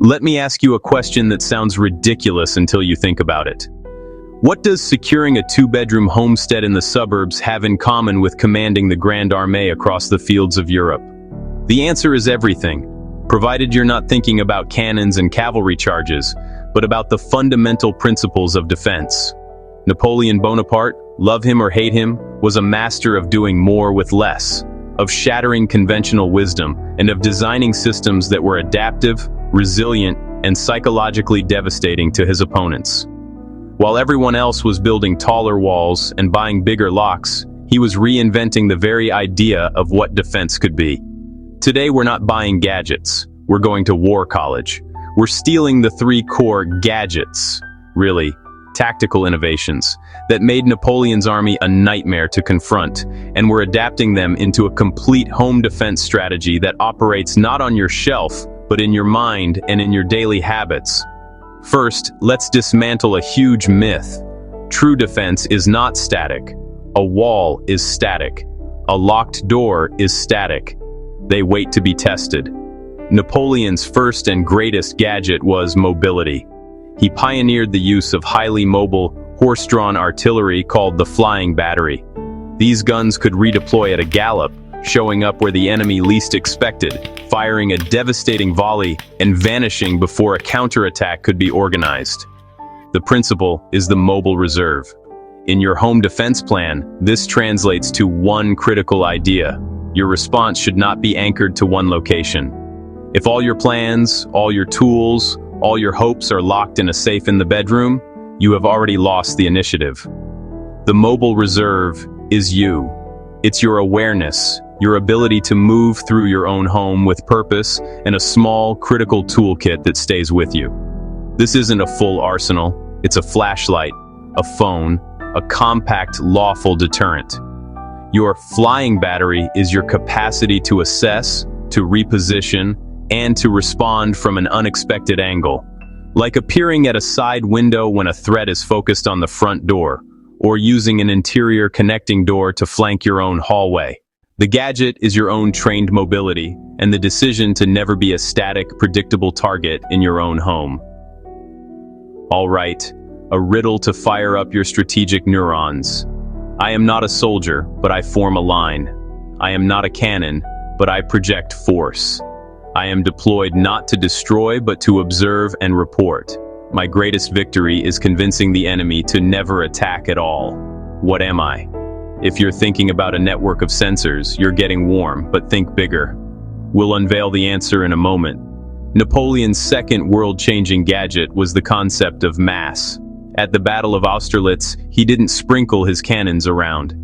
Let me ask you a question that sounds ridiculous until you think about it. What does securing a two-bedroom homestead in the suburbs have in common with commanding the Grande Armée across the fields of Europe? The answer is everything, provided you're not thinking about cannons and cavalry charges, but about the fundamental principles of defense. Napoleon Bonaparte, love him or hate him, was a master of doing more with less, of shattering conventional wisdom, and of designing systems that were adaptive, resilient, and psychologically devastating to his opponents. While everyone else was building taller walls and buying bigger locks, he was reinventing the very idea of what defense could be. Today we're not buying gadgets, we're going to war college. We're stealing the three core gadgets, really, tactical innovations, that made Napoleon's army a nightmare to confront, and we're adapting them into a complete home defense strategy that operates not on your shelf, but in your mind and in your daily habits. First, let's dismantle a huge myth. True defense is not static. A wall is static. A locked door is static. They wait to be tested. Napoleon's first and greatest gadget was mobility. He pioneered the use of highly mobile, horse-drawn artillery called the flying battery. These guns could redeploy at a gallop, showing up where the enemy least expected, firing a devastating volley and vanishing before a counterattack could be organized. The principle is the mobile reserve. In your home defense plan, this translates to one critical idea. Your response should not be anchored to one location. If all your plans, all your tools, all your hopes are locked in a safe in the bedroom, you have already lost the initiative. The mobile reserve is you. It's your awareness, your ability to move through your own home with purpose, and a small, critical toolkit that stays with you. This isn't a full arsenal, it's a flashlight, a phone, a compact, lawful deterrent. Your flying battery is your capacity to assess, to reposition, and to respond from an unexpected angle, like appearing at a side window when a threat is focused on the front door, or using an interior connecting door to flank your own hallway. The gadget is your own trained mobility, and the decision to never be a static, predictable target in your own home. All right, a riddle to fire up your strategic neurons. I am not a soldier, but I form a line. I am not a cannon, but I project force. I am deployed not to destroy, but to observe and report. My greatest victory is convincing the enemy to never attack at all. What am I? If you're thinking about a network of sensors, you're getting warm, but think bigger. We'll unveil the answer in a moment. Napoleon's second world-changing gadget was the concept of mass. At the Battle of Austerlitz, he didn't sprinkle his cannons around.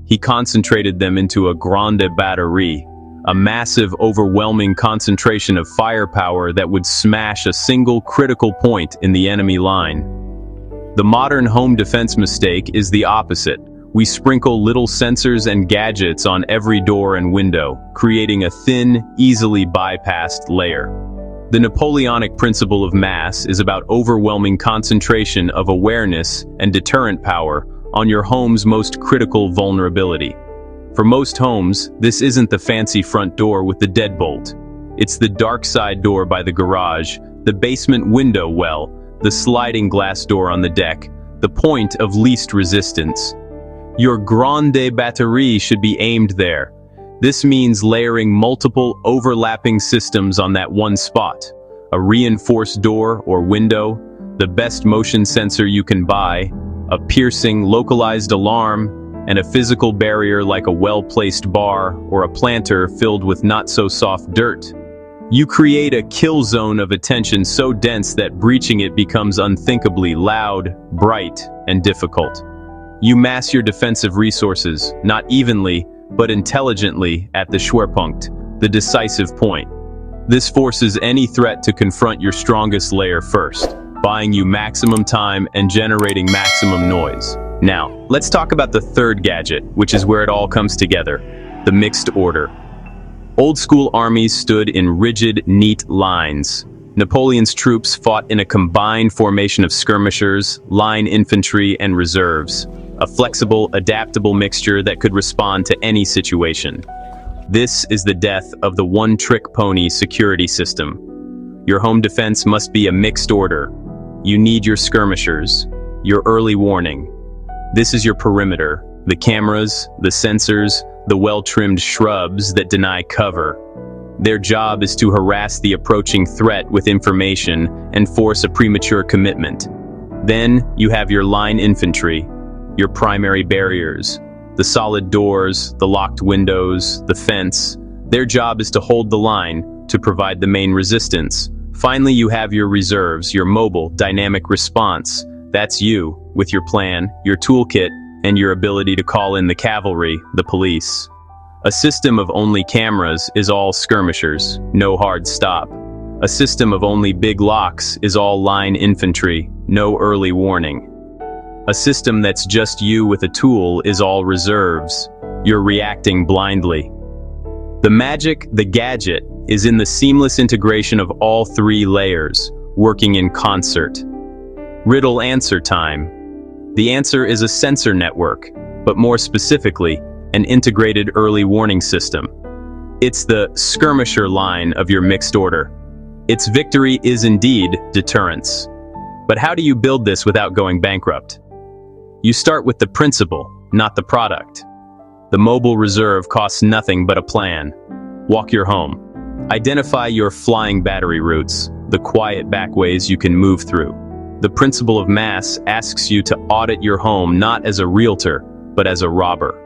He concentrated them into a Grande Batterie, a massive, overwhelming concentration of firepower that would smash a single critical point in the enemy line. The modern home defense mistake is the opposite. We sprinkle little sensors and gadgets on every door and window, creating a thin, easily bypassed layer. The Napoleonic principle of mass is about overwhelming concentration of awareness and deterrent power on your home's most critical vulnerability. For most homes, this isn't the fancy front door with the deadbolt. It's the dark side door by the garage, the basement window well, the sliding glass door on the deck, the point of least resistance. Your Grande Batterie should be aimed there. This means layering multiple overlapping systems on that one spot. A reinforced door or window, the best motion sensor you can buy, a piercing localized alarm, and a physical barrier like a well-placed bar or a planter filled with not-so-soft dirt. You create a kill zone of attention so dense that breaching it becomes unthinkably loud, bright, and difficult. You mass your defensive resources, not evenly, but intelligently at the Schwerpunkt, the decisive point. This forces any threat to confront your strongest layer first, buying you maximum time and generating maximum noise. Now, let's talk about the third gadget, which is where it all comes together, the mixed order. Old-school armies stood in rigid, neat lines. Napoleon's troops fought in a combined formation of skirmishers, line infantry, and reserves, a flexible, adaptable mixture that could respond to any situation. This is the death of the one-trick pony security system. Your home defense must be a mixed order. You need your skirmishers, your early warning. This is your perimeter, the cameras, the sensors, the well-trimmed shrubs that deny cover. Their job is to harass the approaching threat with information and force a premature commitment. Then you have your line infantry, your primary barriers, the solid doors, the locked windows, the fence. Their job is to hold the line, to provide the main resistance. Finally, you have your reserves, your mobile, dynamic response. That's you, with your plan, your toolkit, and your ability to call in the cavalry, the police. A system of only cameras is all skirmishers, no hard stop. A system of only big locks is all line infantry, no early warning. A system that's just you with a tool is all reserves. You're reacting blindly. The magic, the gadget, is in the seamless integration of all three layers, working in concert. Riddle answer time. The answer is a sensor network, but more specifically, an integrated early warning system. It's the skirmisher line of your mixed order. Its victory is indeed deterrence. But how do you build this without going bankrupt? You start with the principle, not the product. The mobile reserve costs nothing but a plan. Walk your home. Identify your flying battery routes, the quiet backways you can move through. The principle of mass asks you to audit your home not as a realtor, but as a robber.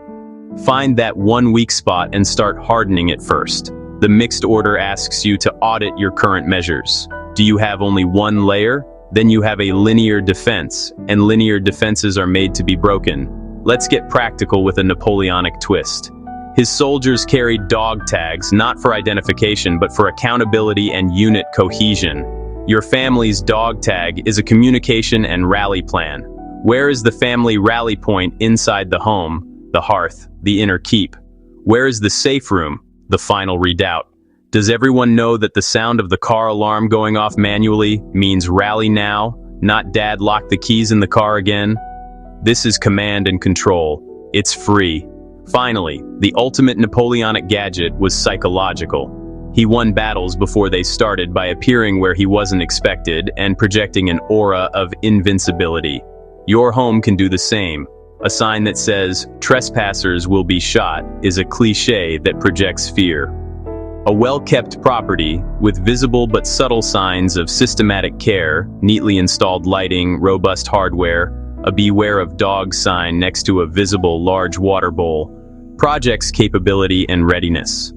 Find that one weak spot and start hardening it first. The mixed order asks you to audit your current measures. Do you have only one layer? Then you have a linear defense, and linear defenses are made to be broken. Let's get practical with a Napoleonic twist. His soldiers carried dog tags, not for identification, but for accountability and unit cohesion. Your family's dog tag is a communication and rally plan. Where is the family rally point inside the home? The hearth, the inner keep. Where is the safe room? The final redoubt. Does everyone know that the sound of the car alarm going off manually means rally now, not dad lock the keys in the car again? This is command and control. It's free. Finally, the ultimate Napoleonic gadget was psychological. He won battles before they started by appearing where he wasn't expected and projecting an aura of invincibility. Your home can do the same. A sign that says, "Trespassers will be shot," is a cliche that projects fear. A well-kept property, with visible but subtle signs of systematic care, neatly installed lighting, robust hardware, a beware of dogs sign next to a visible large water bowl, projects capability and readiness.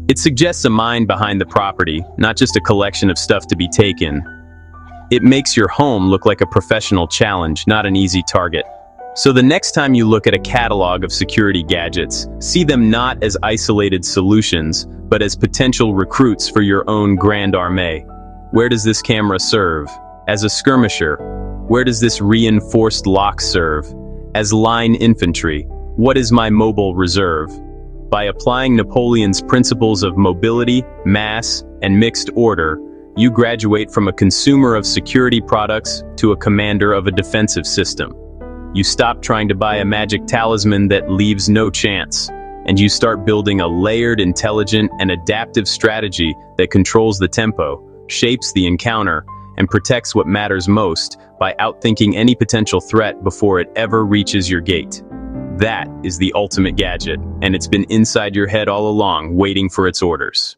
It suggests a mind behind the property, not just a collection of stuff to be taken. It makes your home look like a professional challenge, not an easy target. So the next time you look at a catalog of security gadgets, see them not as isolated solutions, but as potential recruits for your own Grande Armée. Where does this camera serve? As a skirmisher. Where does this reinforced lock serve? As line infantry. What is my mobile reserve? By applying Napoleon's principles of mobility, mass, and mixed order, you graduate from a consumer of security products to a commander of a defensive system. You stop trying to buy a magic talisman that leaves no chance, and you start building a layered, intelligent, and adaptive strategy that controls the tempo, shapes the encounter, and protects what matters most by outthinking any potential threat before it ever reaches your gate. That is the ultimate gadget, and it's been inside your head all along, waiting for its orders.